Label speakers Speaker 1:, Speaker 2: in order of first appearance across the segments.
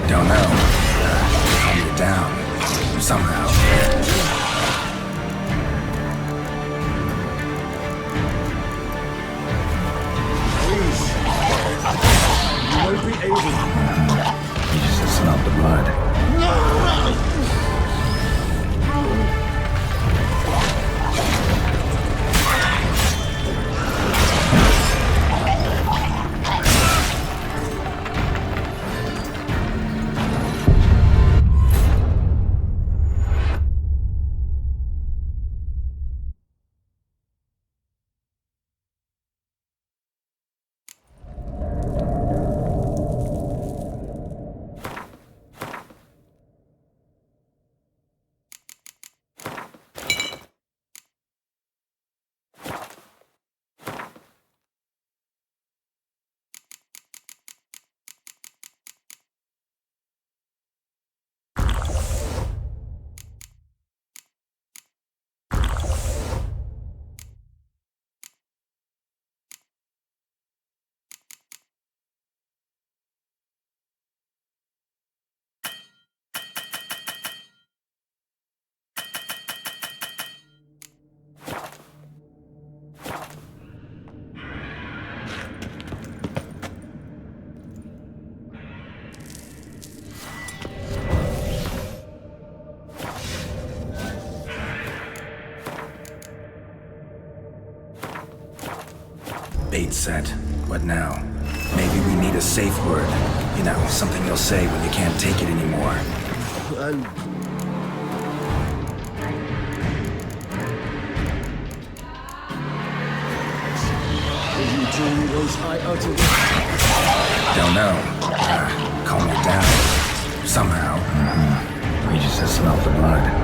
Speaker 1: Don't know. Calm you down. Somehow.
Speaker 2: You won't be able.
Speaker 1: You just smelled the blood. Bait set. What now? Maybe we need a safe word. You know, something you'll say when you can't take it anymore.
Speaker 2: And you two was I uttered.
Speaker 1: Don't know. Calm you down. Somehow. We just smelled the blood.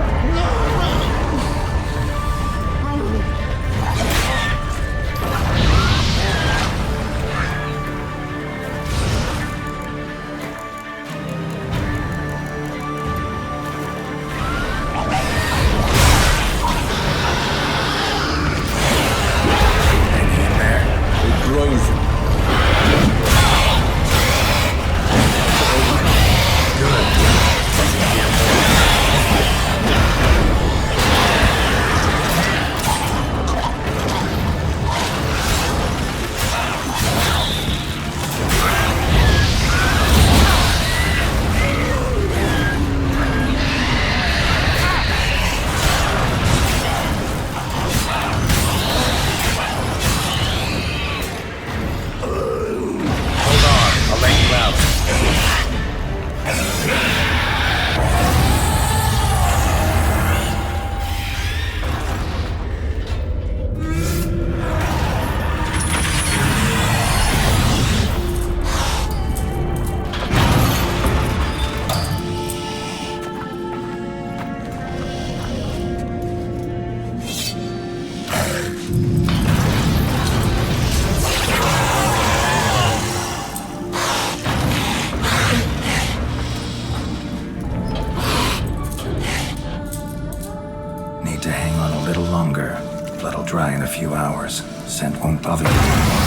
Speaker 1: Need to hang on a little longer. Blood'll dry in a few hours. Scent won't bother you anymore.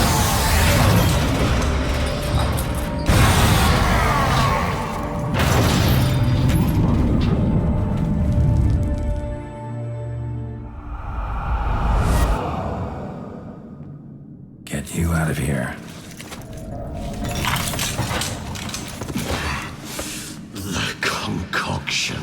Speaker 1: Get you out of here.
Speaker 2: The concoction.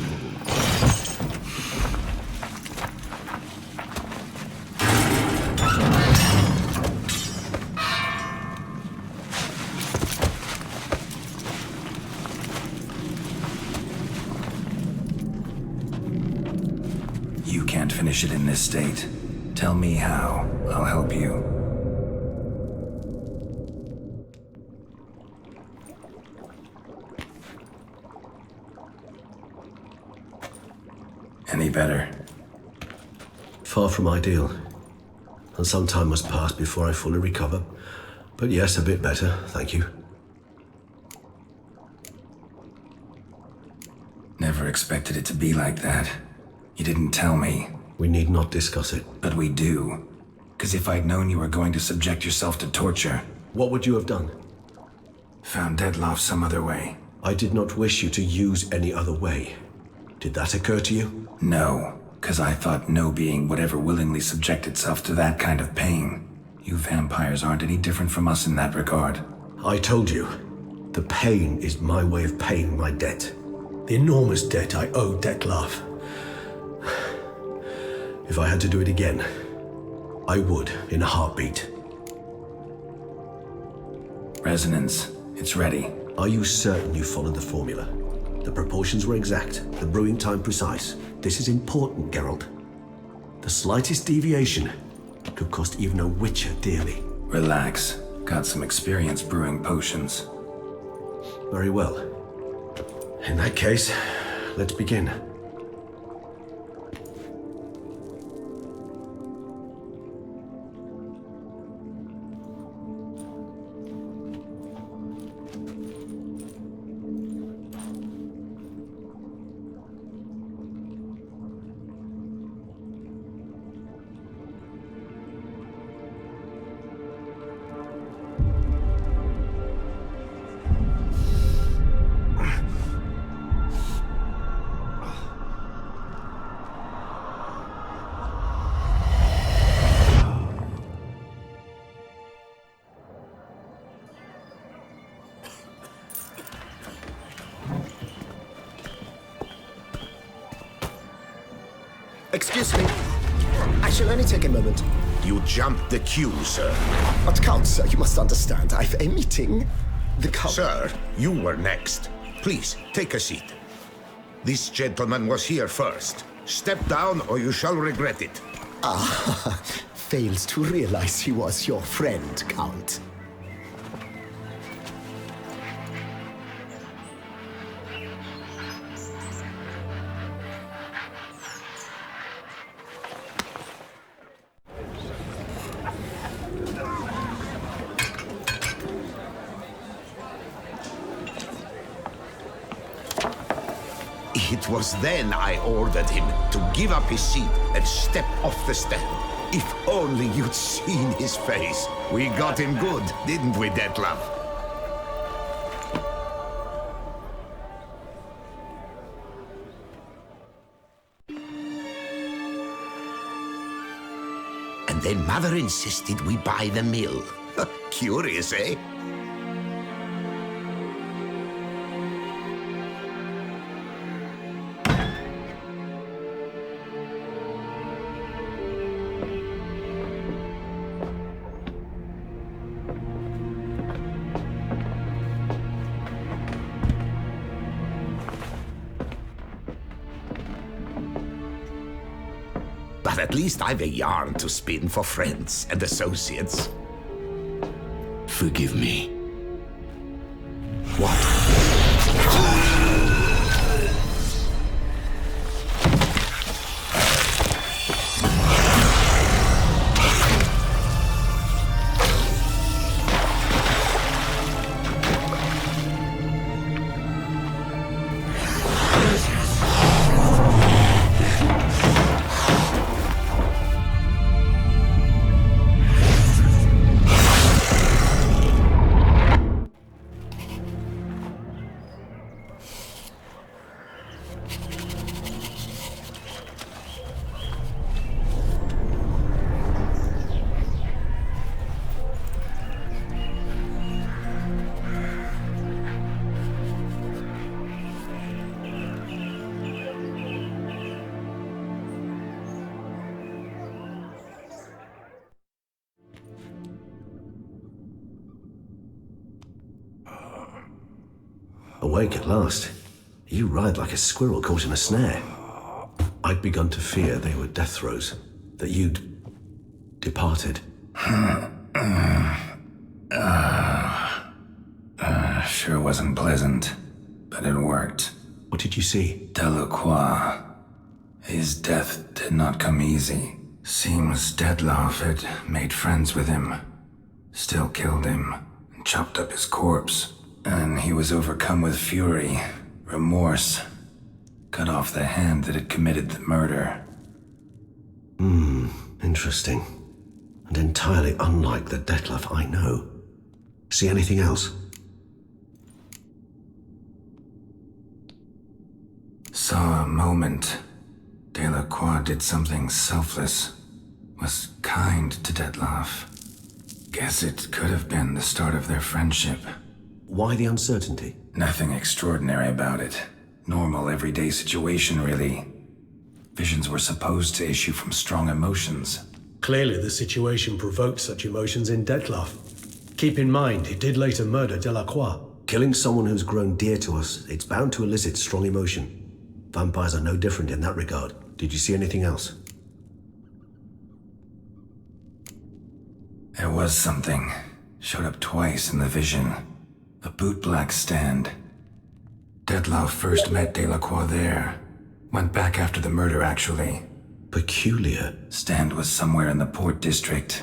Speaker 1: You can't finish it in this state. Tell me how. I'll help you. Any better?
Speaker 2: Far from ideal. And some time must pass before I fully recover. But yes, a bit better, thank you.
Speaker 1: Never expected it to be like that. You didn't tell me.
Speaker 2: We need not discuss it.
Speaker 1: But we do. Because if I'd known you were going to subject yourself to torture...
Speaker 2: What would you have done?
Speaker 1: Found Dettlaff some other way.
Speaker 2: I did not wish you to use any other way. Did that occur to you?
Speaker 1: No, because I thought no being would ever willingly subject itself to that kind of pain. You vampires aren't any different from us in that regard.
Speaker 2: I told you, the pain is my way of paying my debt. The enormous debt I owe Dettlaff. If I had to do it again, I would in a heartbeat.
Speaker 1: Resonance, it's ready.
Speaker 2: Are you certain you followed the formula? The proportions were exact, the brewing time precise. This is important, Geralt. The slightest deviation could cost even a witcher dearly.
Speaker 1: Relax. Got some experience brewing potions.
Speaker 2: Very well. In that case, let's begin.
Speaker 3: Excuse me. I shall only take a moment.
Speaker 4: You jumped the queue, sir.
Speaker 3: But Count, sir, you must understand. I've a meeting. The Count...
Speaker 4: Sir, you were next. Please, take a seat. This gentleman was here first. Step down or you shall regret it.
Speaker 3: Ah, fails to realize he was your friend, Count.
Speaker 4: It was then I ordered him to give up his seat and step off the stand. If only you'd seen his face. We got him good, didn't we, Dettlaff? And then Mother insisted we buy the mill. Curious, eh? But at least I've a yarn to spin for friends and associates.
Speaker 5: Forgive me.
Speaker 4: What?
Speaker 2: Awake at last. You ride like a squirrel caught in a snare. I'd begun to fear they were death throes, that you'd departed.
Speaker 1: Sure wasn't pleasant, but it worked.
Speaker 2: What did you see?
Speaker 1: Delacroix. His death did not come easy. Seems Dettlaff had made friends with him. Still killed him, and chopped up his corpse. And he was overcome with fury, remorse. Cut off the hand that had committed the murder.
Speaker 2: Interesting. And entirely unlike the Dettlaff I know. See anything else?
Speaker 1: Saw a moment. Delacroix did something selfless. Was kind to Dettlaff. Guess it could have been the start of their friendship.
Speaker 2: Why the uncertainty?
Speaker 1: Nothing extraordinary about it. Normal, everyday situation, really. Visions were supposed to issue from strong emotions.
Speaker 6: Clearly, the situation provoked such emotions in Dettlaff. Keep in mind, he did later murder Delacroix.
Speaker 2: Killing someone who's grown dear to us, it's bound to elicit strong emotion. Vampires are no different in that regard. Did you see anything else?
Speaker 1: There was something. Showed up twice in the vision. A bootblack stand. Dettlaff first met Delacroix there. Went back after the murder, actually.
Speaker 2: Peculiar.
Speaker 1: Stand was somewhere in the Port District.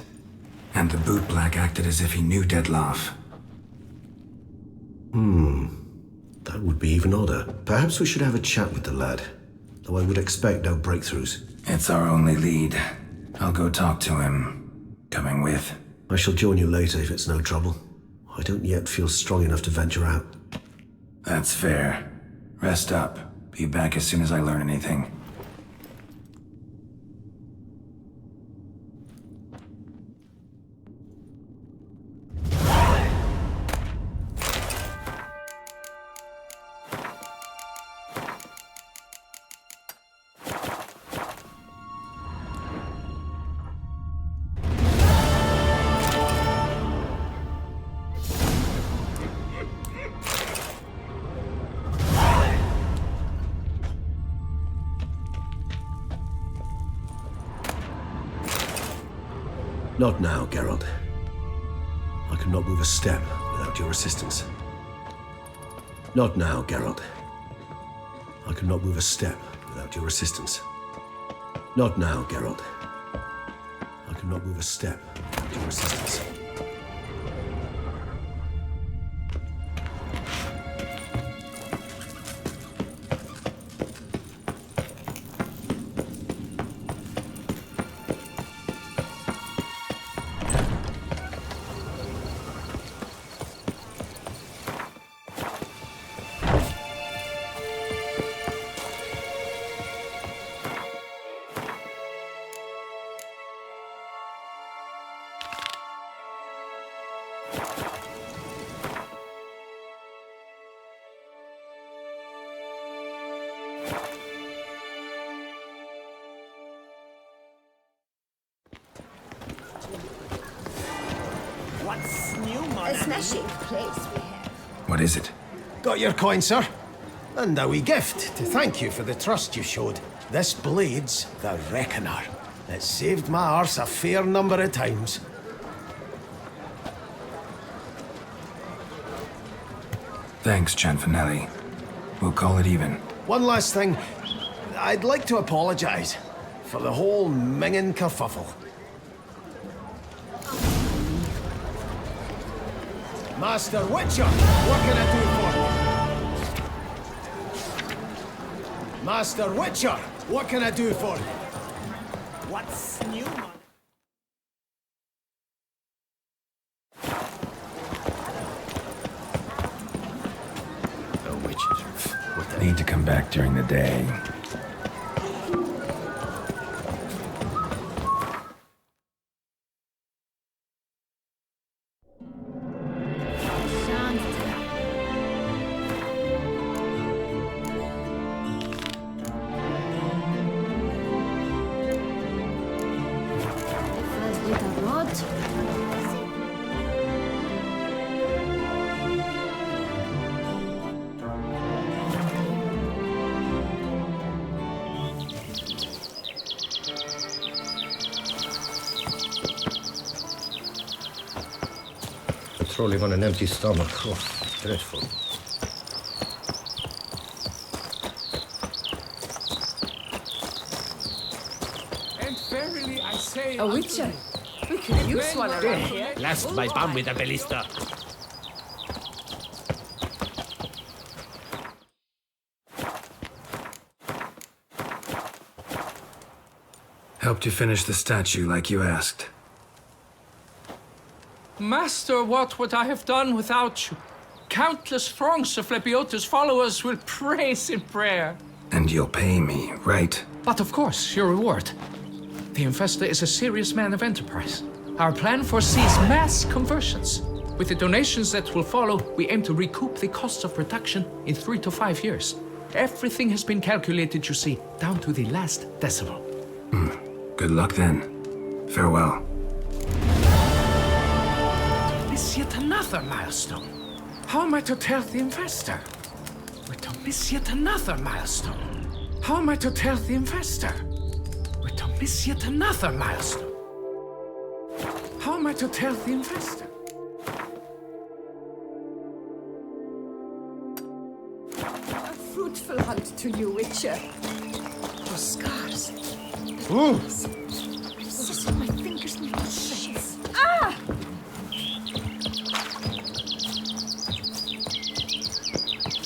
Speaker 1: And the bootblack acted as if he knew Dettlaff.
Speaker 2: That would be even odder. Perhaps we should have a chat with the lad. Though I would expect no breakthroughs.
Speaker 1: It's our only lead. I'll go talk to him. Coming with?
Speaker 2: I shall join you later if it's no trouble. I don't yet feel strong enough to venture out.
Speaker 1: That's fair. Rest up. Be back as soon as I learn anything.
Speaker 2: Not now, Geralt. I cannot move a step without your assistance. Not now, Geralt. I cannot move a step without your assistance. Not now, Geralt. I cannot move a step without your assistance.
Speaker 7: A smashing place we have.
Speaker 1: What is it?
Speaker 8: Got your coin, sir. And a wee gift to thank you for the trust you showed. This blade's the Reckoner. It saved my arse a fair number of times.
Speaker 1: Thanks, Gianfinelli. We'll call it even.
Speaker 8: One last thing. I'd like to apologize for the whole minging kerfuffle. Master Witcher, what can I do for you? Master Witcher, what can I do for you? What's new, man?
Speaker 1: The witches. Need to come back during the day.
Speaker 9: Throw live on an empty stomach. Oh, dreadful.
Speaker 10: And verily I say
Speaker 7: A witcher? We could use one around here.
Speaker 5: Blast my bum with a ballista.
Speaker 1: Helped you finish the statue like you asked.
Speaker 10: Master, what would I have done without you? Countless throngs of Lebiota's followers will praise in prayer.
Speaker 1: And And you'll pay me, right?
Speaker 10: But of course, your reward. The investor is a serious man of enterprise. Our plan foresees mass conversions. With the donations that will follow, we aim to recoup the costs of production in 3 to 5 years. Everything has been calculated, you see, down to the last decimal.
Speaker 1: Good luck then. Farewell.
Speaker 10: Miss yet another milestone. How am I to tell the investor? We're to miss yet another milestone. How am I to tell the investor? We're to miss yet another milestone. How am I to tell the investor?
Speaker 7: A fruitful hunt to you, Witcher. Your scars.
Speaker 8: Ooh!
Speaker 7: It's as if my fingers need to shreds. Ah!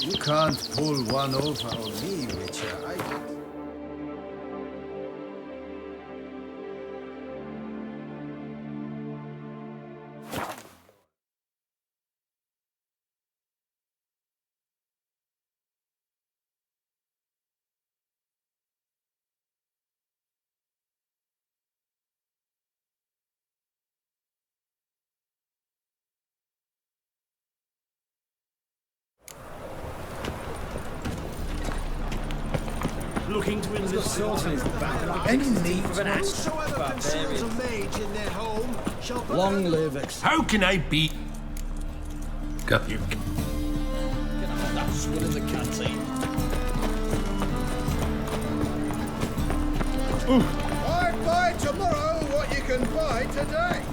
Speaker 8: You can't pull one over on me, Witcher. I get...
Speaker 5: Looking to enlist
Speaker 8: Any need for an axe?
Speaker 5: Long live X. How can I beat?
Speaker 9: Got
Speaker 5: You. That's good as a canteen.
Speaker 8: I buy tomorrow what you can buy today.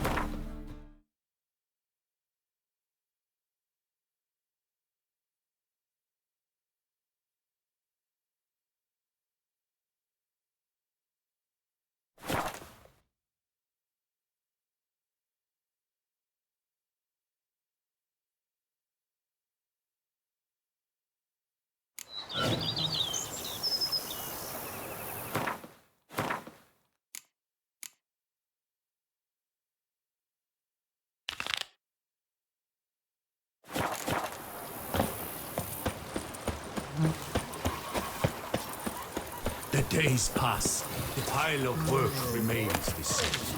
Speaker 5: The days pass. The pile of work remains the same.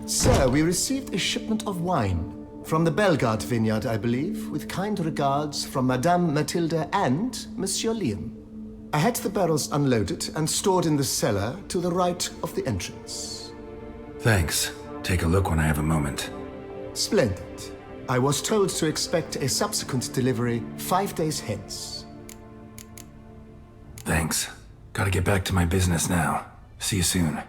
Speaker 3: Sir, we received a shipment of wine from the Bellegarde vineyard, I believe, with kind regards from Madame Matilda and Monsieur Liam. I had the barrels unloaded and stored in the cellar to the right of the entrance.
Speaker 1: Thanks. Take a look when I have a moment.
Speaker 3: Splendid. I was told to expect a subsequent delivery 5 days hence.
Speaker 1: Thanks. Gotta get back to my business now. See you soon.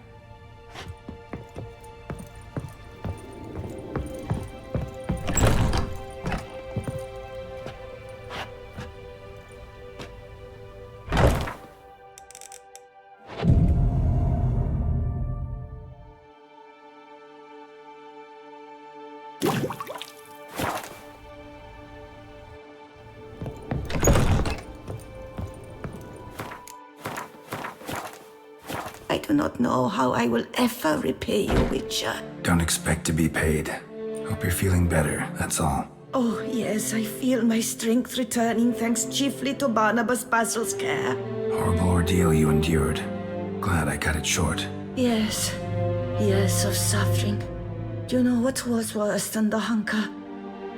Speaker 7: I do not know how I will ever repay you, Witcher.
Speaker 1: Don't expect to be paid. Hope you're feeling better, that's all.
Speaker 7: Oh, yes, I feel my strength returning thanks chiefly to Barnabas Basil's care.
Speaker 1: Horrible ordeal you endured. Glad I cut it short.
Speaker 7: Yes, years of suffering. Do you know what was worse than the hunger?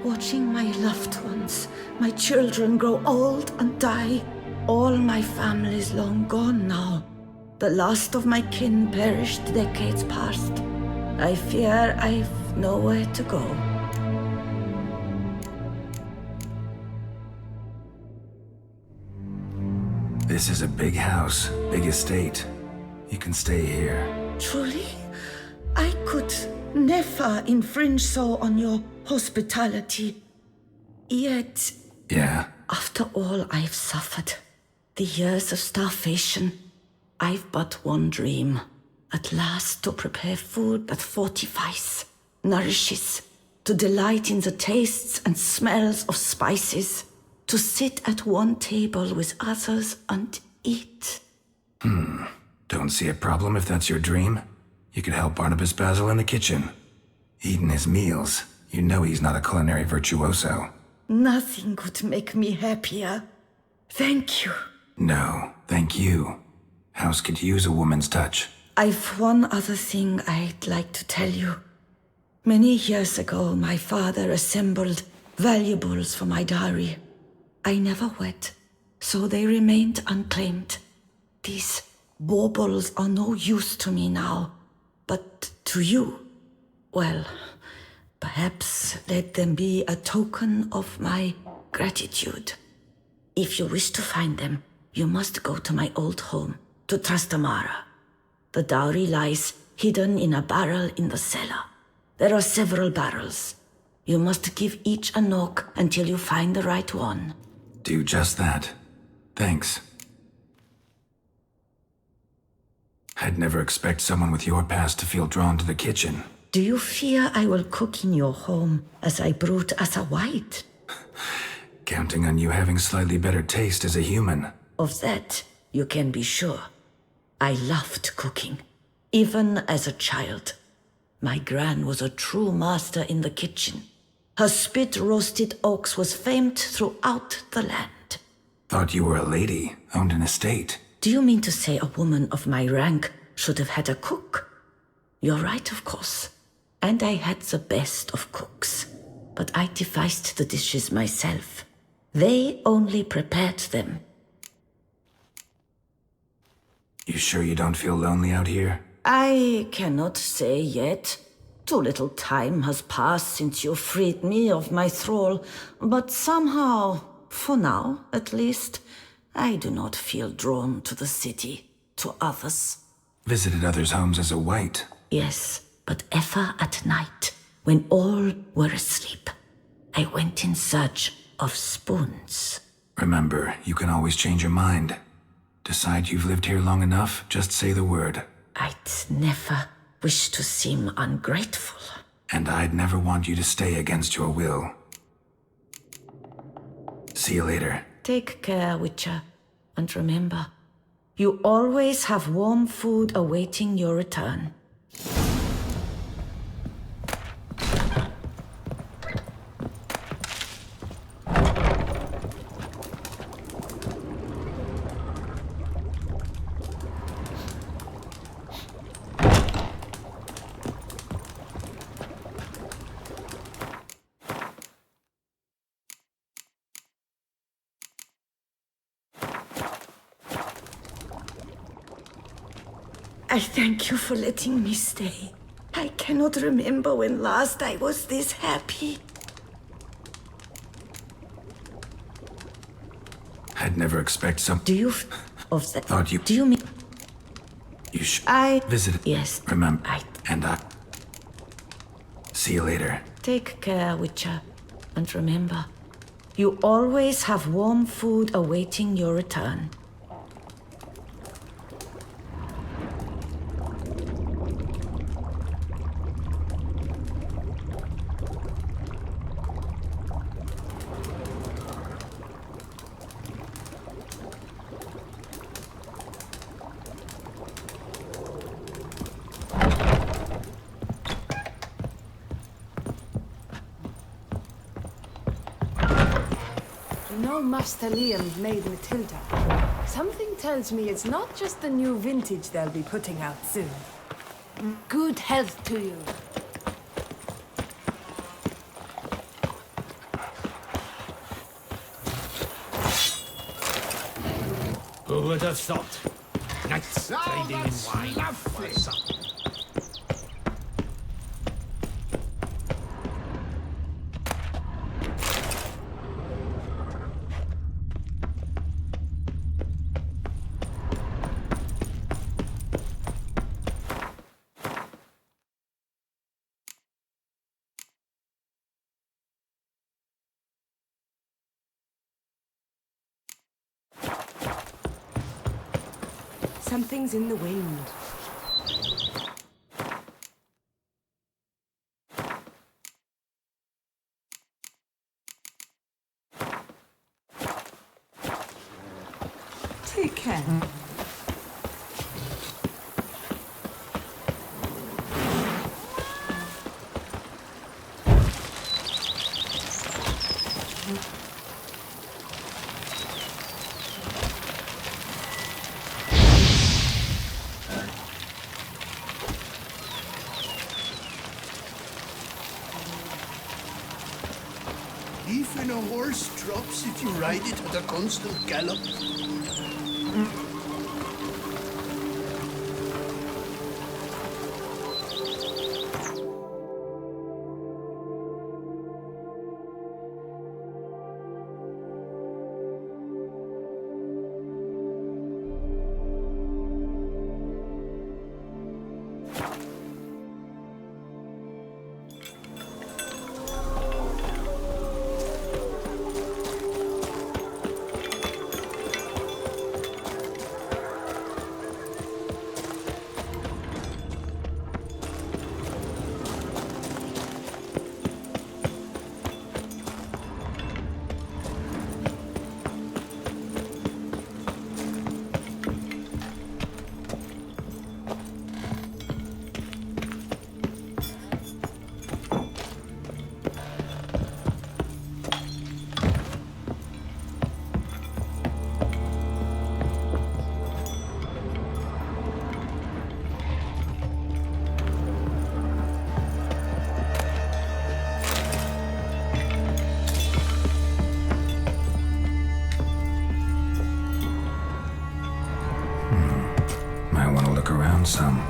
Speaker 7: Watching my loved ones, my children grow old and die. All my family's long gone now. The last of my kin perished decades past. I fear I've nowhere to go.
Speaker 1: This is a big house, big estate. You can stay here.
Speaker 7: Truly? I could never infringe so on your hospitality. Yet,
Speaker 1: Yeah?
Speaker 7: after all I've suffered, the years of starvation, I've but one dream. At last to prepare food that fortifies, nourishes, to delight in the tastes and smells of spices, to sit at one table with others and eat.
Speaker 1: Don't see a problem if that's your dream. You could help Barnabas Basil in the kitchen. Eating his meals. You know he's not a culinary virtuoso.
Speaker 7: Nothing could make me happier. Thank you.
Speaker 1: No, thank you. House could use a woman's touch.
Speaker 7: I've one other thing I'd like to tell you. Many years ago, my father assembled valuables for my dowry. I never wed, so they remained unclaimed. These baubles are no use to me now, but to you, well, perhaps let them be a token of my gratitude. If you wish to find them, you must go to my old home, to Trastamara. The dowry lies hidden in a barrel in the cellar. There are several barrels. You must give each a knock until you find the right one.
Speaker 1: Do just that. Thanks. I'd never expect someone with your past to feel drawn to the kitchen.
Speaker 7: Do you fear I will cook in your home as I brewed as a white?
Speaker 1: Counting on you having slightly better taste as a human.
Speaker 7: Of that, you can be sure. I loved cooking, even as a child. My gran was a true master in the kitchen. Her spit-roasted oaks was famed throughout the land.
Speaker 1: Thought you were a lady, owned an estate.
Speaker 7: Do you mean to say a woman of my rank should have had a cook? You're right, of course. And I had the best of cooks. But I devised the dishes myself. They only prepared them.
Speaker 1: You sure you don't feel lonely out here?
Speaker 7: I cannot say yet. Too little time has passed since you freed me of my thrall, but somehow, for now at least, I do not feel drawn to the city, to others.
Speaker 1: Visited others' homes as a white.
Speaker 7: Yes, but ever at night, when all were asleep, I went in search of spoons.
Speaker 1: Remember, you can always change your mind. Decide you've lived here long enough, just say the word.
Speaker 7: I'd never wish to seem ungrateful.
Speaker 1: And I'd never want you to stay against your will. See you later.
Speaker 7: Take care, Witcher. And remember, you always have warm food awaiting your return. I thank you for letting me stay. I cannot remember when last I was this happy.
Speaker 1: I'd never expect some...
Speaker 7: Do you... of that...
Speaker 1: Thought you...
Speaker 7: Do you mean...
Speaker 1: You should...
Speaker 7: I...
Speaker 1: Visited...
Speaker 7: Yes.
Speaker 1: Remember...
Speaker 7: I...
Speaker 1: And I... See you later.
Speaker 7: Take care, Witcher. And remember, you always have warm food awaiting your return.
Speaker 11: Master Liam made Matilda. Something tells me it's not just the new vintage they'll be putting out soon. Good health to you.
Speaker 5: Who would have thought? Knights trading in wine.
Speaker 8: Lovely.
Speaker 11: Something's in the wind. Take care.
Speaker 8: Even a horse drops if you ride it at a constant gallop.
Speaker 1: Might want to look around some.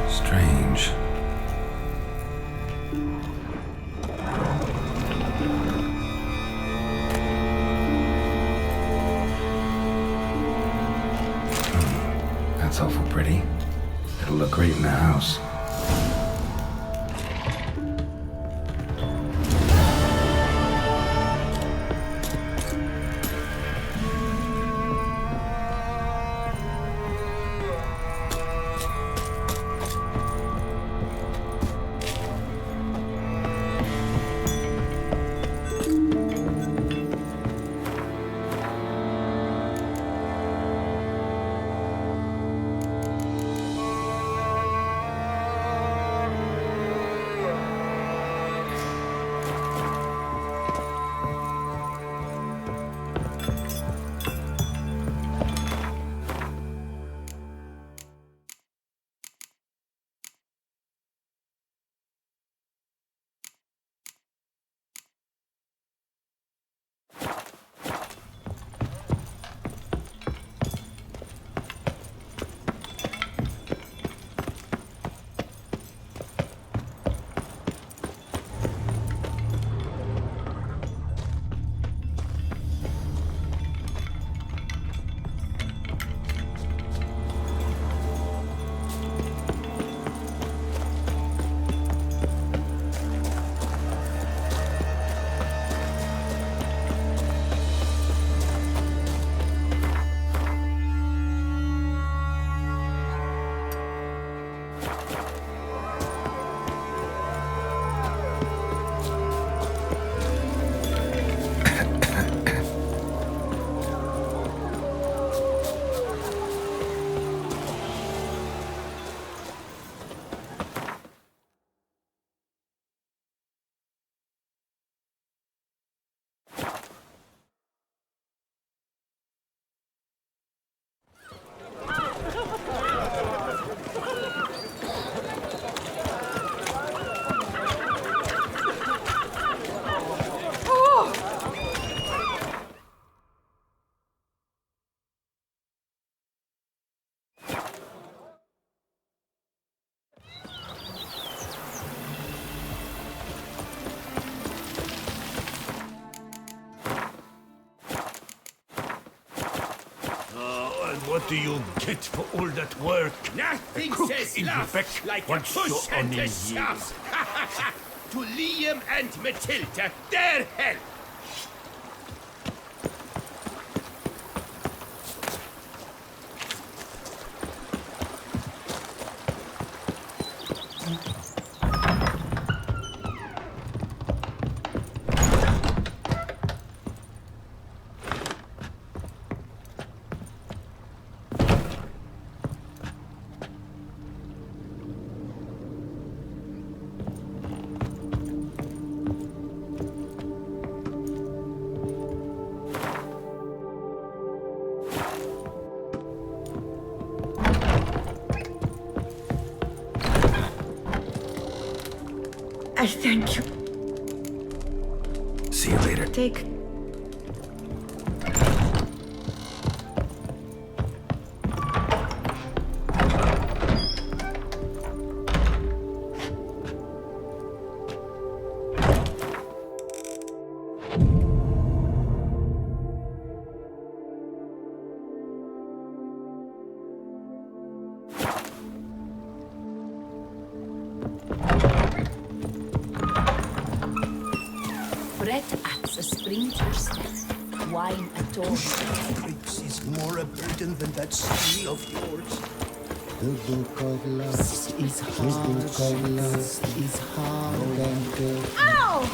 Speaker 1: Strange. That's awful pretty. It'll look great in the house.
Speaker 5: What do you get for all that work?
Speaker 8: Nothing
Speaker 5: A cook
Speaker 8: says
Speaker 5: in
Speaker 8: love
Speaker 5: Quebec
Speaker 8: like a
Speaker 5: wants
Speaker 8: push
Speaker 5: your
Speaker 8: and a
Speaker 5: onion
Speaker 8: shove. To Liam and Matilda, their help.
Speaker 7: I thank you.
Speaker 1: See you later.
Speaker 7: Take.
Speaker 12: Bread adds a spring to your step. Wine adorns the
Speaker 8: Grapes is more a burden than that steel of yours.
Speaker 13: The book of lust is hard. The book of lust is hard and good.
Speaker 12: Ow!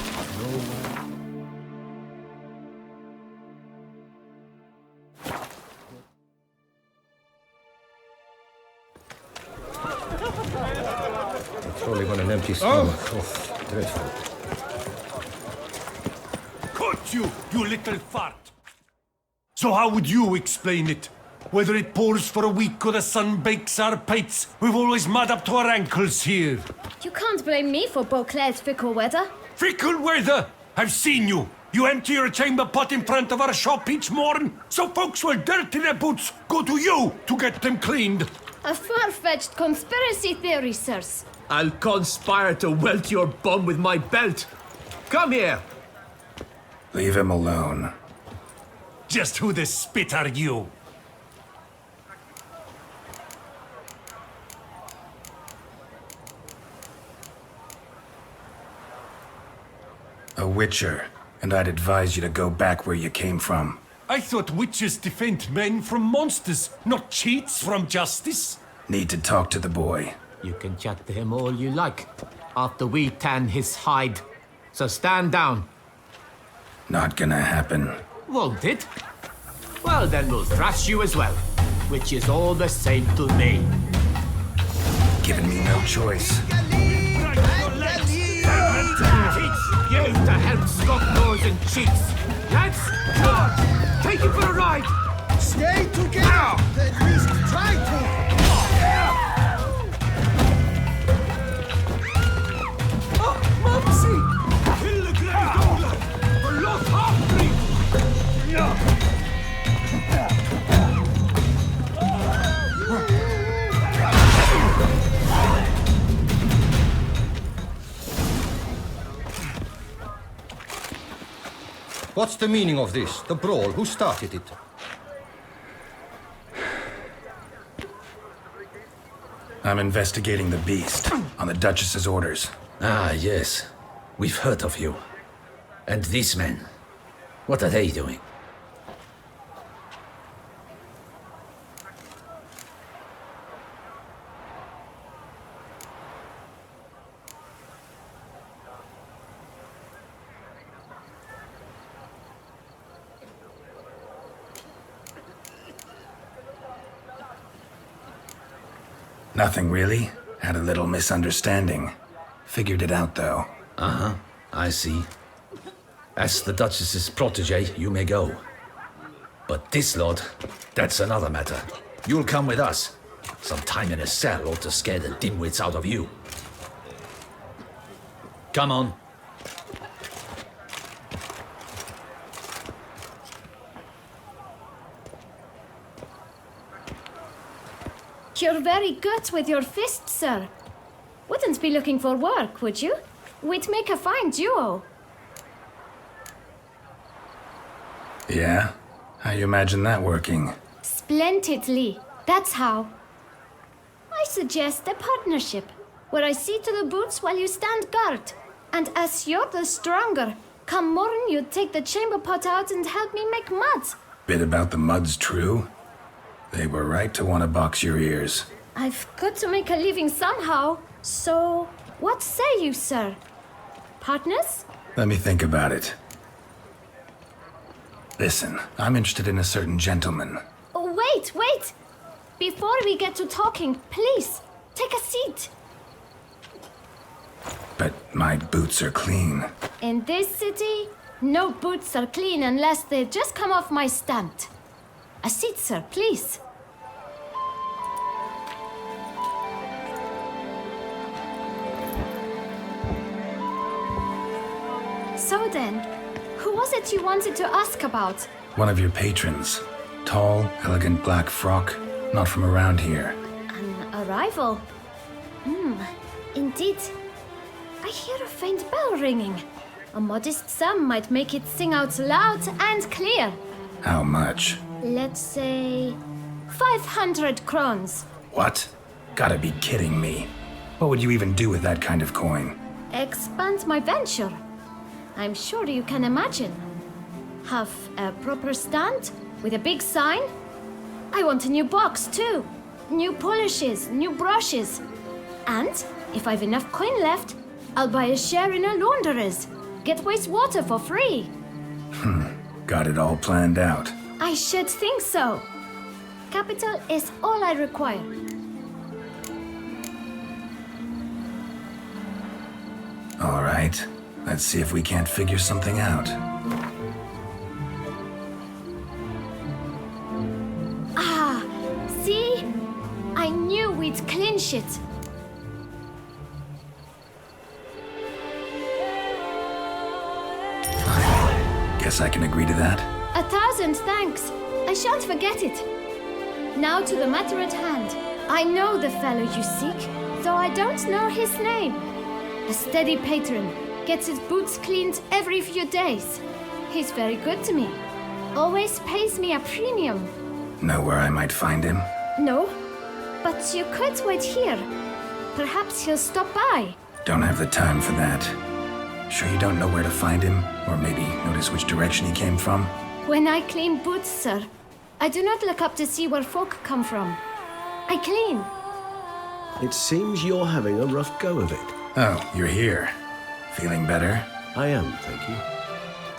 Speaker 13: It's only on an empty stomach. Oh, dreadful.
Speaker 5: Caught you, you little fart! So how would you explain it? Whether it pours for a week or the sun bakes our pates, we've always mud up to our ankles here.
Speaker 14: You can't blame me for Beauclair's fickle weather.
Speaker 5: Fickle weather! I've seen you! You empty your chamber pot in front of our shop each morn, so folks will dirty their boots, go to you to get them cleaned.
Speaker 14: A far-fetched conspiracy theory, sirs.
Speaker 15: I'll conspire to welt your bum with my belt. Come here!
Speaker 1: Leave him alone.
Speaker 5: Just who the spit are you?
Speaker 1: A witcher, and I'd advise you to go back where you came from.
Speaker 5: I thought witches defend men from monsters, not cheats from justice.
Speaker 1: Need to talk to the boy.
Speaker 15: You can chat to him all you like, after we tan his hide. So stand down.
Speaker 1: Not gonna happen.
Speaker 15: Won't it? Well, then we'll thrash you as well, which is all the same to me.
Speaker 1: Giving me no choice.
Speaker 15: Teach you to help stop nose and cheeks. Lads, come on, take you for a ride.
Speaker 8: Stay together! At least try to!
Speaker 15: Oh, Mumsy! Kill the Grey Douglas for lost half-breed! No!
Speaker 13: What's the meaning of this? The brawl? Who started it?
Speaker 1: I'm investigating the beast, on the Duchess's orders.
Speaker 16: Ah, yes. We've heard of you. And these men, what are they doing?
Speaker 1: Nothing really. Had a little misunderstanding. Figured it out, though.
Speaker 16: Uh-huh. I see. As the Duchess's protege, you may go. But this lot, that's another matter. You'll come with us. Some time in a cell ought to scare the dimwits out of you. Come on.
Speaker 14: You're very good with your fists, sir. Wouldn't be looking for work, would you? We'd make a fine duo.
Speaker 1: Yeah? How you imagine that working?
Speaker 14: Splendidly. That's how. I suggest a partnership, where I see to the boots while you stand guard. And as you're the stronger, come morn you take the chamber pot out and help me make mud.
Speaker 1: Bit about the mud's true? They were right to want to box your ears.
Speaker 14: I've got to make a living somehow. So, what say you, sir? Partners?
Speaker 1: Let me think about it. Listen, I'm interested in a certain gentleman.
Speaker 14: Oh, wait! Before we get to talking, please, take a seat.
Speaker 1: But my boots are clean.
Speaker 14: In this city, no boots are clean unless they just come off my stand. A seat, sir, please. So then, who was it you wanted to ask about?
Speaker 1: One of your patrons. Tall, elegant black frock. Not from around here.
Speaker 14: An arrival? Indeed. I hear a faint bell ringing. A modest sum might make it sing out loud and clear.
Speaker 1: How much?
Speaker 14: Let's say 500 crowns.
Speaker 1: What? Gotta be kidding me. What would you even do with that kind of coin?
Speaker 14: Expand my venture. I'm sure you can imagine. Have a proper stand with a big sign. I want a new box too. New polishes, new brushes. And if I've enough coin left, I'll buy a share in a launderer's. Get wastewater for free.
Speaker 1: Got it all planned out.
Speaker 14: I should think so. Capital is all I require.
Speaker 1: All right. Let's see if we can't figure something out.
Speaker 14: Ah, see? I knew we'd clinch it.
Speaker 1: Guess I can agree to that.
Speaker 14: 1,000 thanks. I shan't forget it. Now to the matter at hand. I know the fellow you seek, though I don't know his name. A steady patron, gets his boots cleaned every few days. He's very good to me. Always pays me a premium.
Speaker 1: Know where I might find him?
Speaker 14: No, but you could wait here. Perhaps he'll stop by.
Speaker 1: Don't have the time for that. Sure you don't know where to find him? Or maybe notice which direction he came from?
Speaker 14: When I clean boots, sir, I do not look up to see where folk come from. I clean.
Speaker 2: It seems you're having a rough go of it.
Speaker 1: Oh, you're here. Feeling better?
Speaker 2: I am, thank you.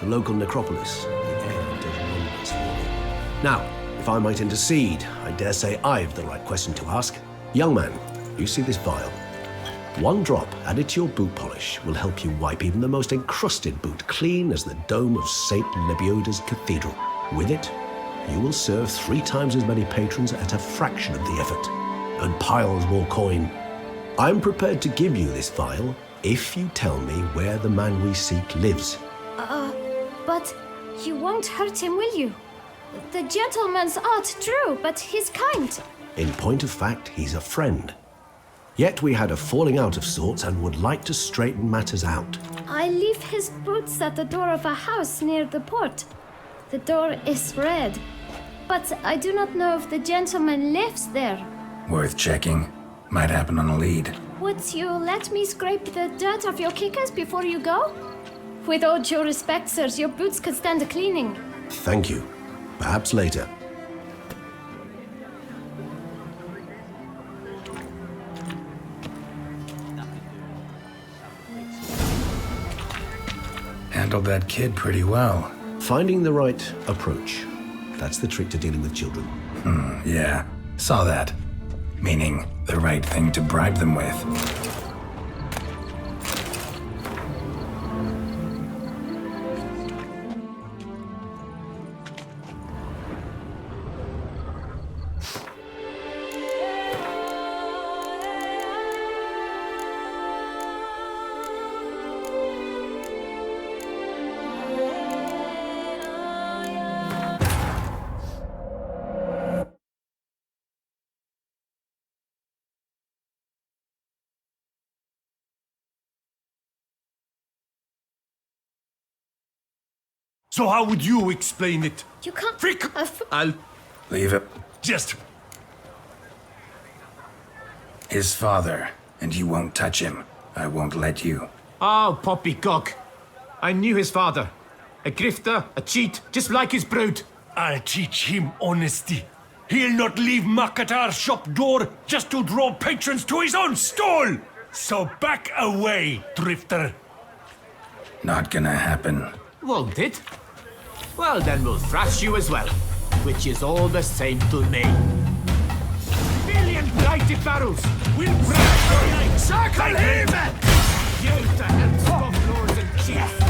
Speaker 2: The local necropolis, the air does wonders for me. Now, if I might intercede, I dare say I've the right question to ask. Young man, you see this vial? One drop added to your boot polish will help you wipe even the most encrusted boot clean as the dome of St. Lebioda's Cathedral. With it, you will serve 3 times as many patrons at a fraction of the effort, and piles more coin. I'm prepared to give you this vial if you tell me where the man we seek lives.
Speaker 14: But you won't hurt him, will you? The gentleman's art true, but he's kind.
Speaker 2: In point of fact, he's a friend. Yet we had a falling out of sorts and would like to straighten matters out.
Speaker 14: I leave his boots at the door of a house near the port. The door is red, but I do not know if the gentleman lives there.
Speaker 1: Worth checking. Might happen on a lead.
Speaker 14: Would you let me scrape the dirt off your kickers before you go? With all due respect, sirs, your boots could stand a cleaning.
Speaker 2: Thank you. Perhaps later.
Speaker 1: Handled that kid pretty well.
Speaker 2: Finding the right approach. That's the trick to dealing with children.
Speaker 1: Yeah. Saw that. Meaning, the right thing to bribe them with.
Speaker 5: So how would you explain it?
Speaker 14: You can't...
Speaker 5: Frick!
Speaker 15: I'll
Speaker 1: Leave it.
Speaker 5: Just...
Speaker 1: His father, and you won't touch him. I won't let you.
Speaker 15: Oh, poppycock. I knew his father. A grifter, a cheat, just like his brood.
Speaker 5: I'll teach him honesty. He'll not leave muck at our shop door just to draw patrons to his own stall! So back away, drifter.
Speaker 1: Not gonna happen.
Speaker 15: Won't it? Well, then we'll thrash you as well. Which is all the same to me. Billion blighted barrels! We'll break your legs! Circle him! You to help stop lords and chiefs!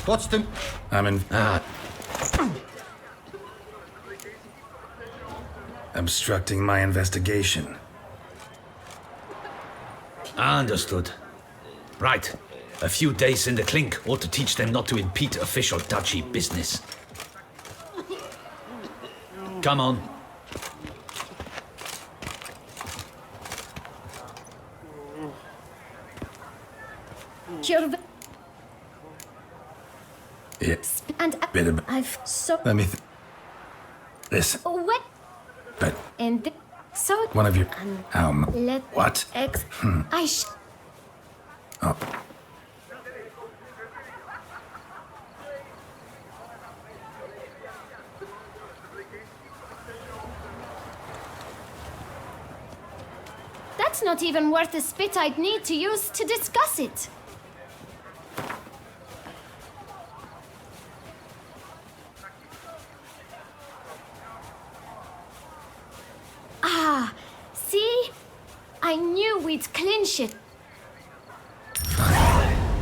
Speaker 1: What's the... I'm in... Obstructing my investigation.
Speaker 16: Understood. Right. A few days in the clink ought to teach them not to impede official duchy business. Come on.
Speaker 1: It's
Speaker 14: And
Speaker 1: bit of...
Speaker 14: I've so...
Speaker 1: Let me... Listen.
Speaker 14: What?
Speaker 1: But
Speaker 14: And so...
Speaker 1: one of you...
Speaker 14: Let...
Speaker 1: What?
Speaker 14: X...
Speaker 1: Oh.
Speaker 14: That's not even worth the spit I'd need to use to discuss it. Ah, see? I knew we'd clinch it.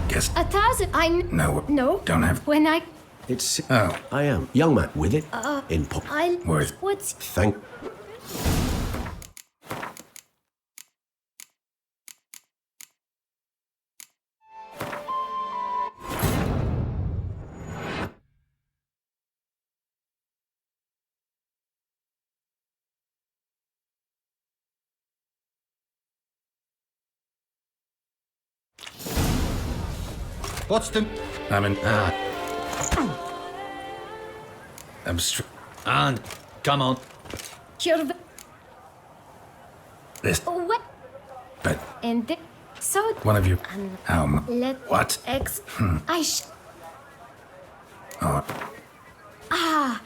Speaker 1: Guess...
Speaker 14: 1,000...
Speaker 1: No.
Speaker 14: No.
Speaker 1: Don't have...
Speaker 14: When I...
Speaker 2: It's...
Speaker 1: Oh.
Speaker 2: I am. Young man, with it. In pop.
Speaker 1: Worth.
Speaker 14: What's...
Speaker 2: Thank...
Speaker 1: What's the... I'm in...
Speaker 16: And... Come on.
Speaker 1: This...
Speaker 14: What?
Speaker 1: But...
Speaker 14: And so...
Speaker 1: One of you...
Speaker 14: Let...
Speaker 1: What?
Speaker 14: X...
Speaker 1: Oh.
Speaker 14: Ah.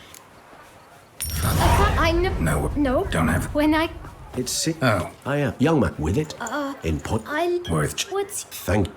Speaker 14: I know...
Speaker 1: No.
Speaker 14: No.
Speaker 1: Don't have...
Speaker 14: When I...
Speaker 2: It's...
Speaker 1: Oh.
Speaker 2: I am. Young man, with it. In pot.
Speaker 1: Worth...
Speaker 14: What's...
Speaker 2: Thank...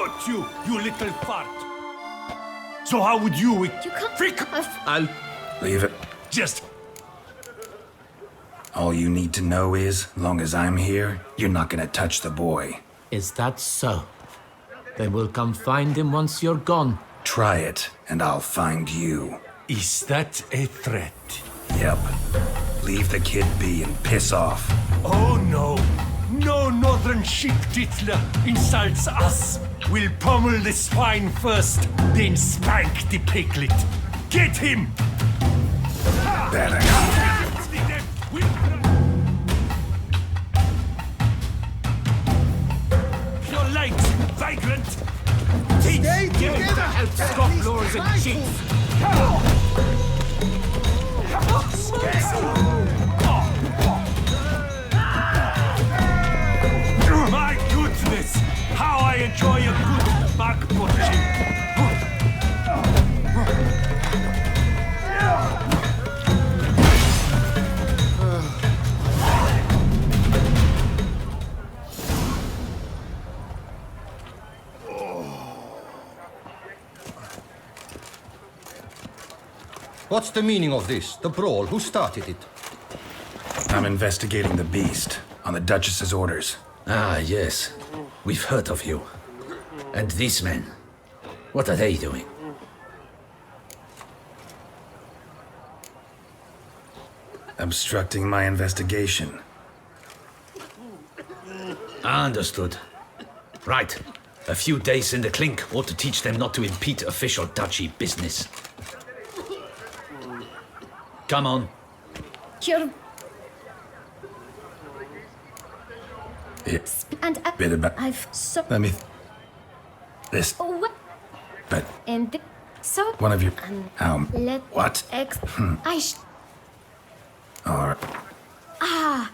Speaker 5: Got you, you little fart! So how would you...
Speaker 14: You can't...
Speaker 5: Freak!
Speaker 16: I'll...
Speaker 1: Leave it.
Speaker 5: Just...
Speaker 1: All you need to know is, long as I'm here, you're not gonna touch the boy.
Speaker 15: Is that so? Then we'll come find him once you're gone.
Speaker 1: Try it, and I'll find you.
Speaker 5: Is that a threat?
Speaker 1: Yep. Leave the kid be and piss off.
Speaker 5: Oh no! No northern sheep titler insults us! We'll pummel the swine first, then spank the piglet. Get him!
Speaker 1: Better.
Speaker 5: Your legs, vagrant!
Speaker 8: Stay
Speaker 15: Give him to
Speaker 8: together!
Speaker 15: help stop lords and chiefs!
Speaker 5: My goodness! How I enjoy a good back punching!
Speaker 17: What's the meaning of this? The brawl? Who started it?
Speaker 1: I'm investigating the beast, on the Duchess's orders.
Speaker 16: Ah, yes. We've heard of you. And these men, what are they doing?
Speaker 1: Obstructing my investigation.
Speaker 16: Understood. Right. A few days in the clink ought to teach them not to impede official duchy business. Come on.
Speaker 14: You're...
Speaker 1: Yeah.
Speaker 14: And
Speaker 1: Bit about...
Speaker 14: I've so...
Speaker 1: Let me... This...
Speaker 14: Oh, what?
Speaker 1: But...
Speaker 14: And so...
Speaker 1: One of you...
Speaker 14: Let...
Speaker 1: What?
Speaker 14: I
Speaker 1: Alright.
Speaker 14: Ah...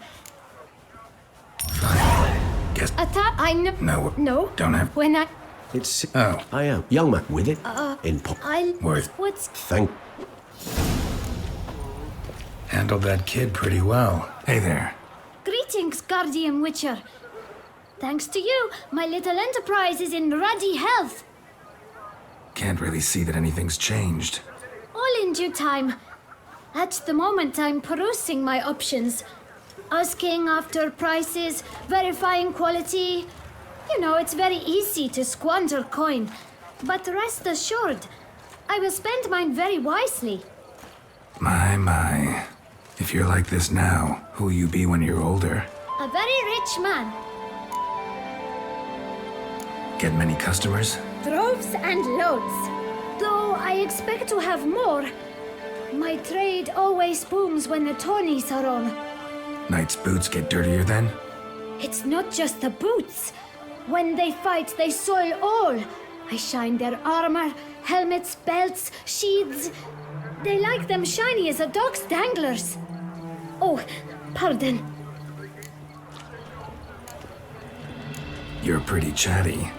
Speaker 1: Guess...
Speaker 14: I know...
Speaker 1: No.
Speaker 14: No.
Speaker 1: Don't have...
Speaker 14: When I...
Speaker 2: It's...
Speaker 1: Oh.
Speaker 2: I am. Young man, with it. In
Speaker 1: Worth.
Speaker 14: What's...
Speaker 2: Thank...
Speaker 1: Handled that kid pretty well. Hey there.
Speaker 14: Greetings, Guardian Witcher. Thanks to you, my little enterprise is in ruddy health.
Speaker 1: Can't really see that anything's changed.
Speaker 14: All in due time. At the moment, I'm perusing my options. Asking after prices, verifying quality. You know, it's very easy to squander coin. But rest assured, I will spend mine very wisely.
Speaker 1: My. If you're like this now, who'll you be when you're older?
Speaker 14: A very rich man.
Speaker 1: Get many customers?
Speaker 14: Droves and loads. Though I expect to have more. My trade always booms when the tourneys are on.
Speaker 1: Knights' boots get dirtier then?
Speaker 14: It's not just the boots. When they fight, they soil all. I shine their armor, helmets, belts, sheaths. They like them shiny as a dog's danglers. Oh, pardon.
Speaker 1: You're pretty chatty.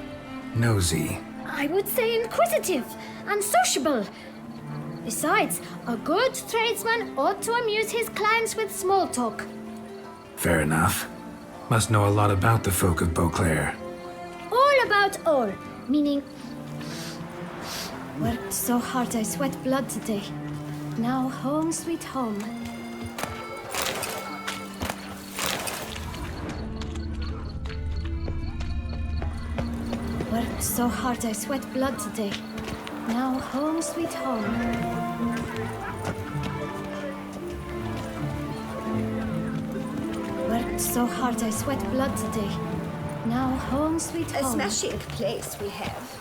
Speaker 1: Nosy.
Speaker 14: I would say inquisitive and sociable. Besides, a good tradesman ought to amuse his clients with small talk.
Speaker 1: Fair enough. Must know a lot about the folk of Beauclair.
Speaker 14: All about all, meaning... Worked so hard I sweat blood today. Now home sweet home. Worked so hard I sweat blood today. Now home sweet home. Worked so hard I sweat blood today. Now home sweet home.
Speaker 12: A smashing place we have.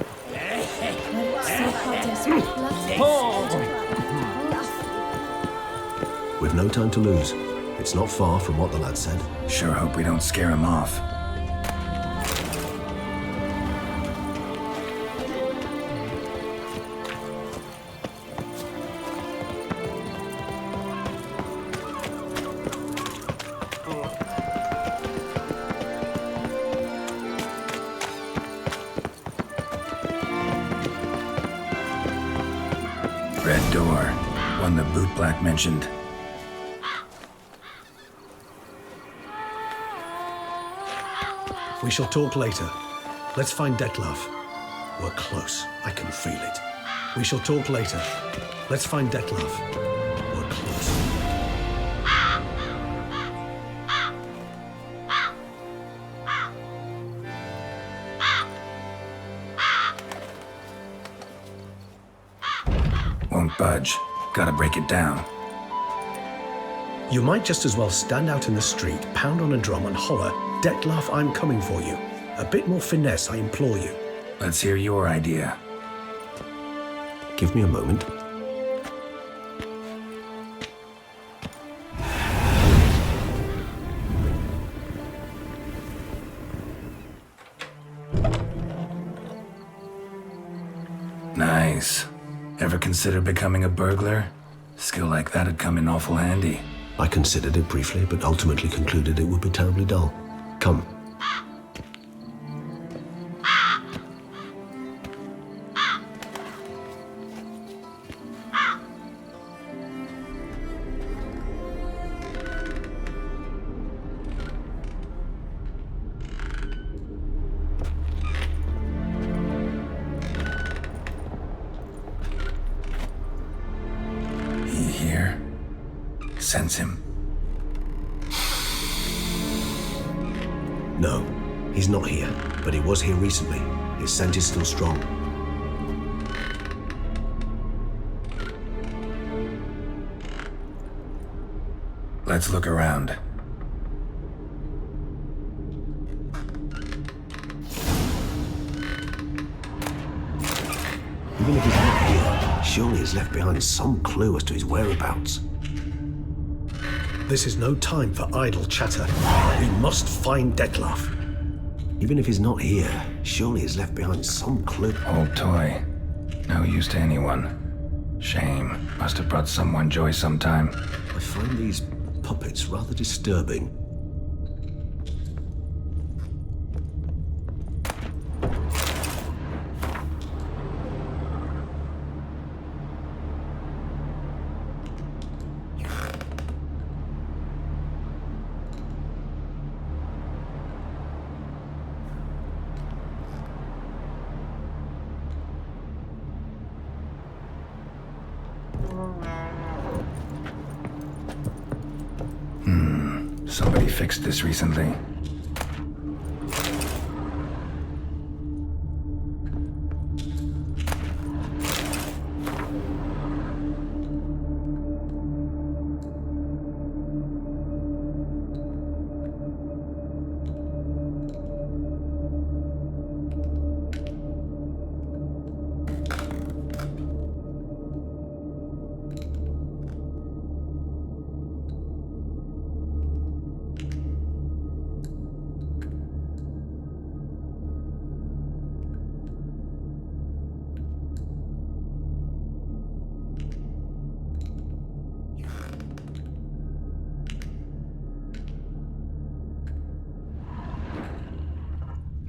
Speaker 14: Worked so hard I sweat blood today.
Speaker 2: We've no time to lose. It's not far from what the lad said.
Speaker 1: Sure hope we don't scare him off. Red door. One the bootblack mentioned.
Speaker 6: We shall talk later. Let's find Detlef.
Speaker 2: We're close. I can feel it. We shall talk later. Let's find Detlef. We're close.
Speaker 1: Won't budge. Gotta break it down.
Speaker 6: You might just as well stand out in the street, pound on a drum and holler, "Detlef, I'm coming for you." A bit more finesse, I implore you.
Speaker 1: Let's hear your idea.
Speaker 2: Give me a moment.
Speaker 1: Nice. Ever consider becoming a burglar? Skill like that'd come in awful handy.
Speaker 2: I considered it briefly, but ultimately concluded it would be terribly dull. Come.
Speaker 1: He here? Sense him.
Speaker 2: No, he's not here, but he was here recently. His scent is still strong.
Speaker 1: Let's look around.
Speaker 2: Even if he's not here, surely he's left behind some clue as to his whereabouts.
Speaker 6: This is no time for idle chatter. We must find Detlef.
Speaker 2: Even if he's not here, surely he's left behind some clue.
Speaker 1: Old toy. No use to anyone. Shame. Must have brought someone joy sometime.
Speaker 2: I find these puppets rather disturbing.
Speaker 1: Somebody fixed this recently.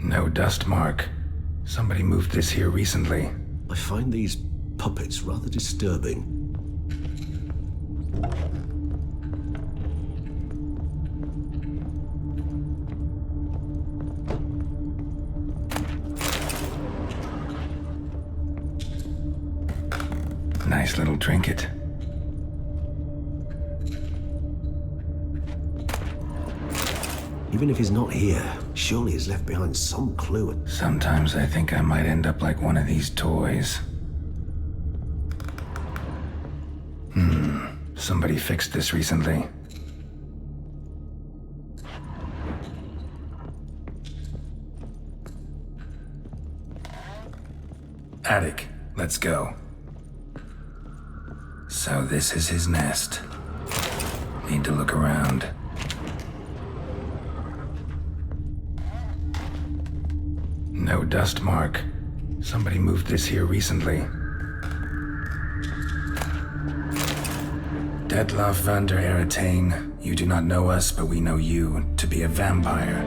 Speaker 1: No dust mark. Somebody moved this here recently.
Speaker 2: I find these puppets rather disturbing.
Speaker 1: Nice little trinket.
Speaker 2: Even if he's not here, surely he's left behind some clue.
Speaker 1: Sometimes I think I might end up like one of these toys. Somebody fixed this recently. Attic, let's go. So this is his nest. Need to look around. No dust mark. Somebody moved this here recently. Detlef van der Eretain, you do not know us, but we know you to be a vampire.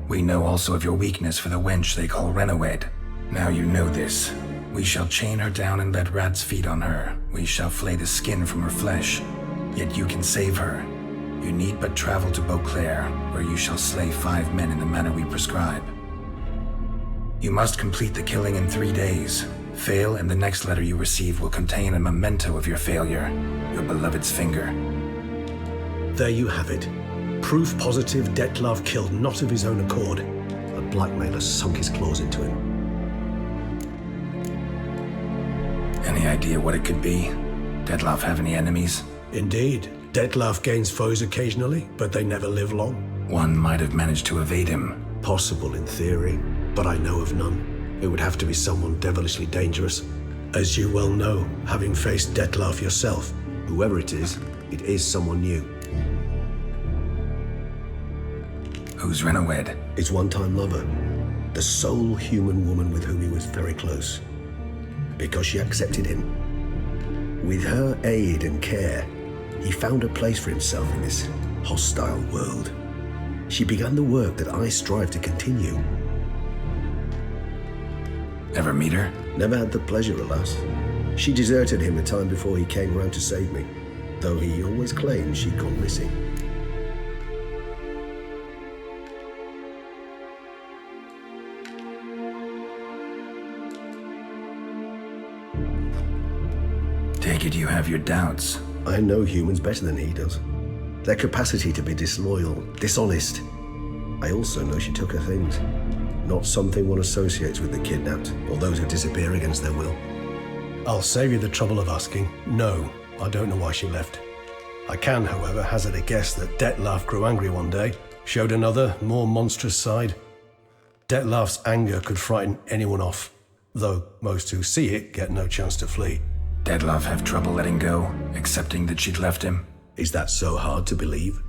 Speaker 1: We know also of your weakness for the wench they call Renowed. Now you know this. We shall chain her down and let rats feed on her. We shall flay the skin from her flesh. Yet you can save her. You need but travel to Beauclair, where you shall slay 5 men in the manner we prescribe. You must complete the killing in 3 days. Fail, and the next letter you receive will contain a memento of your failure. Your beloved's finger.
Speaker 6: There you have it. Proof positive Dettlaff killed not of his own accord. A blackmailer sunk his claws into him.
Speaker 1: Any idea what it could be? Dettlaff have any enemies?
Speaker 6: Indeed. Dettlaff gains foes occasionally, but they never live long.
Speaker 1: One might have managed to evade him.
Speaker 6: Possible in theory, but I know of none. It would have to be someone devilishly dangerous. As you well know, having faced Dettlaff yourself.
Speaker 2: Whoever it is someone new.
Speaker 1: Who's Renawed?
Speaker 2: His one-time lover. The sole human woman with whom he was very close. Because she accepted him. With her aid and care, he found a place for himself in this hostile world. She began the work that I strive to continue.
Speaker 1: Ever meet her?
Speaker 2: Never had the pleasure, alas. She deserted him a time before he came round to save me, though he always claimed she'd gone missing.
Speaker 1: Take it you have your doubts.
Speaker 2: I know humans better than he does. Their capacity to be disloyal, dishonest. I also know she took her things. Not something one associates with the kidnapped, or those who disappear against their will.
Speaker 6: I'll save you the trouble of asking. No, I don't know why she left. I can, however, hazard a guess that Dettlaff grew angry one day, showed another, more monstrous side. Dettlaff's anger could frighten anyone off, though most who see it get no chance to flee.
Speaker 1: Dettlaff have trouble letting go, accepting that she'd left him?
Speaker 2: Is that so hard to believe?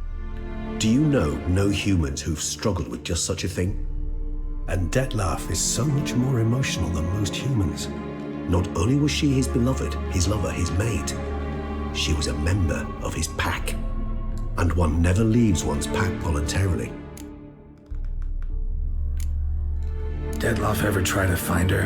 Speaker 2: Do you know no humans who've struggled with just such a thing?
Speaker 6: And Dettlaff is so much more emotional than most humans.
Speaker 2: Not only was she his beloved, his lover, his mate, she was a member of his pack. And one never leaves one's pack voluntarily.
Speaker 1: Dettlaff ever try to find her?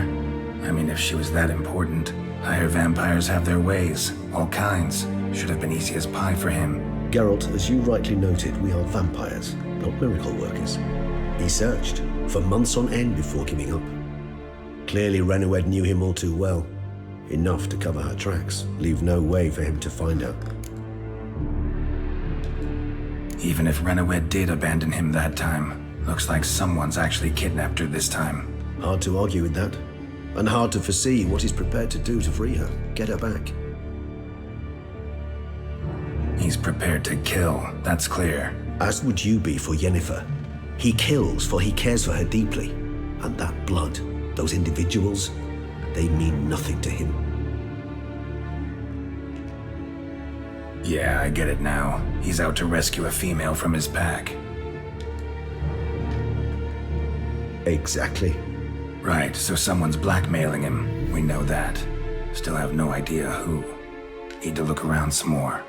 Speaker 1: I mean, if she was that important. Higher vampires have their ways, all kinds. Should have been easy as pie for him.
Speaker 2: Geralt, as you rightly noted, we are vampires, not miracle workers. He searched for months on end before giving up. Clearly Renawed knew him all too well. Enough to cover her tracks, leave no way for him to find out.
Speaker 1: Even if Renawed did abandon him that time, looks like someone's actually kidnapped her this time.
Speaker 2: Hard to argue with that. And hard to foresee what he's prepared to do to free her, get her back.
Speaker 1: He's prepared to kill, that's clear.
Speaker 2: As would you be for Yennefer. He kills for he cares for her deeply. And that blood, those individuals, they mean nothing to him.
Speaker 1: Yeah, I get it now. He's out to rescue a female from his pack.
Speaker 2: Exactly.
Speaker 1: Right, so someone's blackmailing him. We know that. Still have no idea who. Need to look around some more.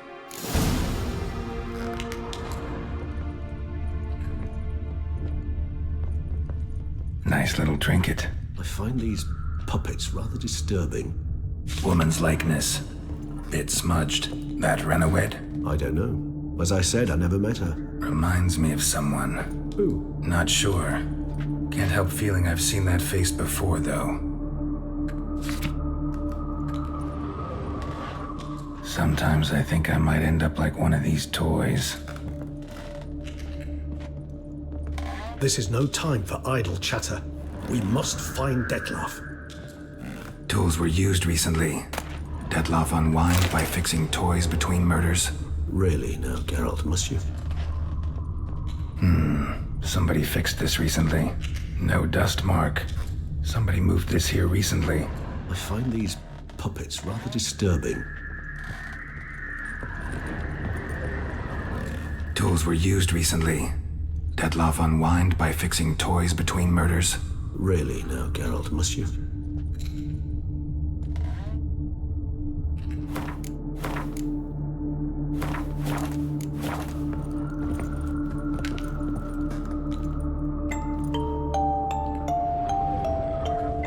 Speaker 1: Nice little trinket.
Speaker 2: I find these puppets rather disturbing.
Speaker 1: Woman's likeness. Bit smudged. That Renawed?
Speaker 2: I don't know. As I said, I never met her.
Speaker 1: Reminds me of someone.
Speaker 2: Who?
Speaker 1: Not sure. Can't help feeling I've seen that face before, though. Sometimes I think I might end up like one of these toys.
Speaker 6: This is no time for idle chatter. We must find Dettlaff.
Speaker 1: Tools were used recently. Dettlaff unwind by fixing toys between murders.
Speaker 2: Really now, Geralt, must you?
Speaker 1: Somebody fixed this recently. No dust mark. Somebody moved this here recently.
Speaker 2: I find these puppets rather disturbing.
Speaker 1: Tools were used recently. Dettlaff unwind by fixing toys between murders.
Speaker 2: Really now, Geralt, must you?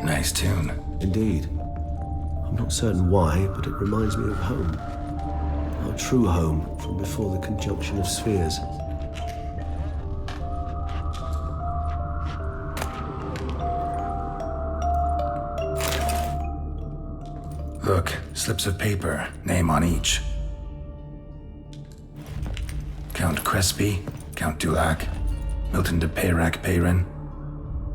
Speaker 1: Nice tune.
Speaker 2: Indeed. I'm not certain why, but it reminds me of home. Our true home from before the conjunction of spheres.
Speaker 1: Look, slips of paper, name on each. Count Crespi, Count Dulac, Milton de Peyrac-Peyrin,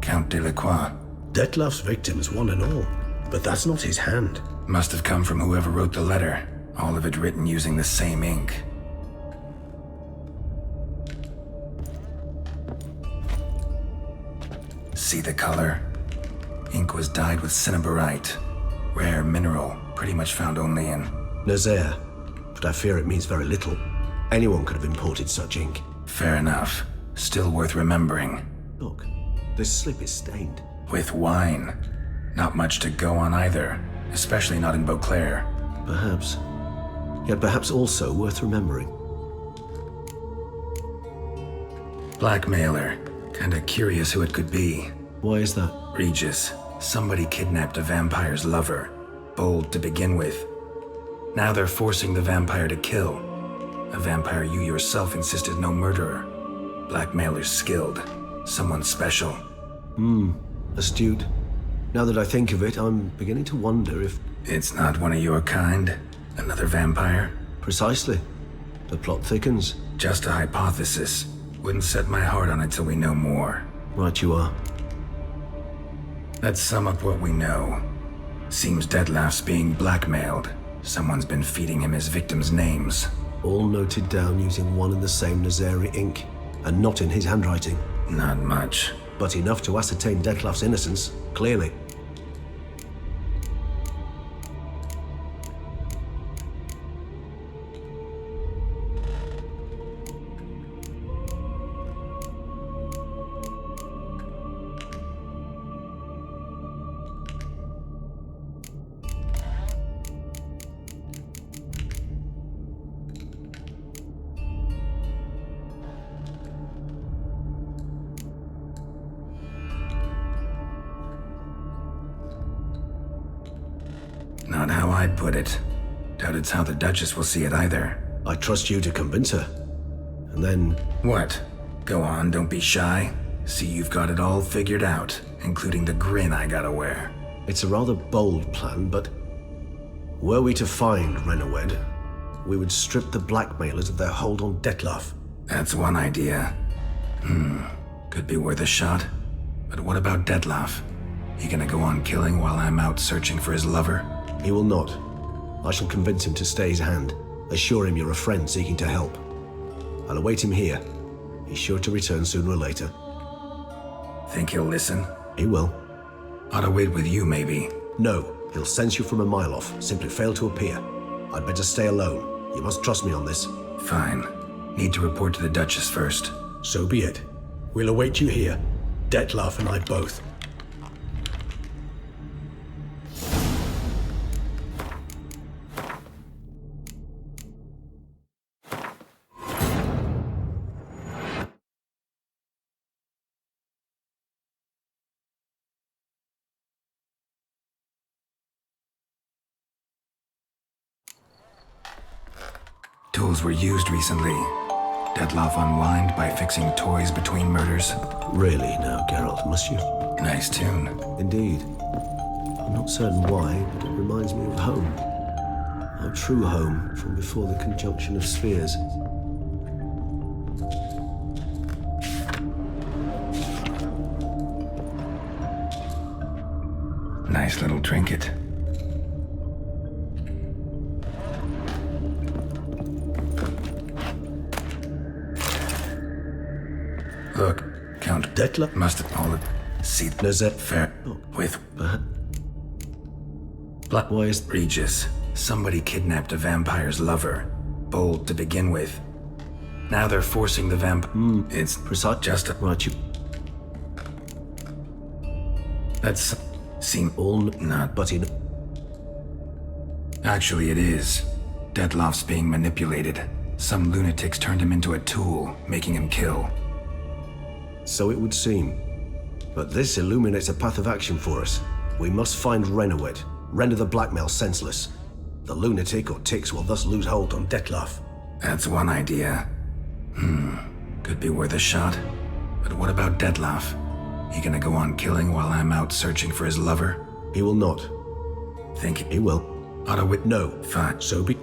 Speaker 1: Count Delacroix.
Speaker 2: Detlef's victims, one and all. But that's not his hand.
Speaker 1: Must have come from whoever wrote the letter. All of it written using the same ink. See the color? Ink was dyed with cinnabarite. Rare mineral, pretty much found only in
Speaker 2: Nazaire. But I fear it means very little. Anyone could have imported such ink.
Speaker 1: Fair enough. Still worth remembering.
Speaker 2: Look, this slip is stained.
Speaker 1: With wine. Not much to go on either, especially not in Beauclair.
Speaker 2: Perhaps. Yet perhaps also worth remembering.
Speaker 1: Blackmailer. Kinda curious who it could be.
Speaker 2: Why is that?
Speaker 1: Regis. Somebody kidnapped a vampire's lover. Bold to begin with. Now they're forcing the vampire to kill. A vampire you yourself insisted no murderer. Blackmailer's skilled. Someone special.
Speaker 2: Astute. Now that I think of it, I'm beginning to wonder if...
Speaker 1: It's not one of your kind? Another vampire?
Speaker 2: Precisely. The plot thickens.
Speaker 1: Just a hypothesis. Wouldn't set my heart on it till we know more.
Speaker 2: Right you are.
Speaker 1: Let's sum up what we know. Seems Detlef's being blackmailed. Someone's been feeding him his victims' names.
Speaker 2: All noted down using one and the same Nazari ink, and not in his handwriting.
Speaker 1: Not much.
Speaker 2: But enough to ascertain Detlef's innocence, clearly.
Speaker 1: Not how I'd put it. Doubt it's how the Duchess will see it either.
Speaker 2: I trust you to convince her. And then...
Speaker 1: What? Go on, don't be shy. See you've got it all figured out, including the grin I gotta wear.
Speaker 2: It's a rather bold plan, but... Were we to find Renawed, we would strip the blackmailers of their hold on Detlef.
Speaker 1: That's one idea. Could be worth a shot. But what about Detlef? He gonna go on killing while I'm out searching for his lover?
Speaker 2: He will not. I shall convince him to stay his hand. Assure him you're a friend seeking to help. I'll await him here. He's sure to return sooner or later.
Speaker 1: Think he'll listen?
Speaker 2: He will.
Speaker 1: Ought to wait with you, maybe.
Speaker 2: No, he'll sense you from a mile off. Simply fail to appear. I'd better stay alone. You must trust me on this.
Speaker 1: Fine. Need to report to the Duchess first.
Speaker 6: So be it. We'll await you here. Detlef and I both.
Speaker 1: Tools were used recently. Detlef unwind by fixing toys between murders.
Speaker 2: Really now, Geralt, must you?
Speaker 1: Nice tune.
Speaker 2: Indeed. I'm not certain why, but it reminds me of home. Our true home from before the conjunction of spheres.
Speaker 1: Nice little trinket. Look, Count
Speaker 2: Detlef
Speaker 1: must have all see
Speaker 2: Nazette
Speaker 1: fair with
Speaker 2: Black. Why is
Speaker 1: Regis? Somebody kidnapped a vampire's lover. Bold to begin with. Now they're forcing the It's
Speaker 2: precise.
Speaker 1: Just a
Speaker 2: Right, you.
Speaker 1: That's seem
Speaker 2: all
Speaker 1: not.
Speaker 2: But in.
Speaker 1: Actually, it is. Detlef's being manipulated. Some lunatics turned him into a tool, making him kill.
Speaker 2: So it would seem. But this illuminates a path of action for us. We must find Renawed, render the blackmail senseless. The lunatic or ticks will thus lose hold on Detlef.
Speaker 1: That's one idea. Could be worth a shot. But what about Detlef? He gonna go on killing while I'm out searching for his lover?
Speaker 2: He will not.
Speaker 1: Think
Speaker 2: he will.
Speaker 6: Are a wit? No.
Speaker 1: Fine.
Speaker 6: So be.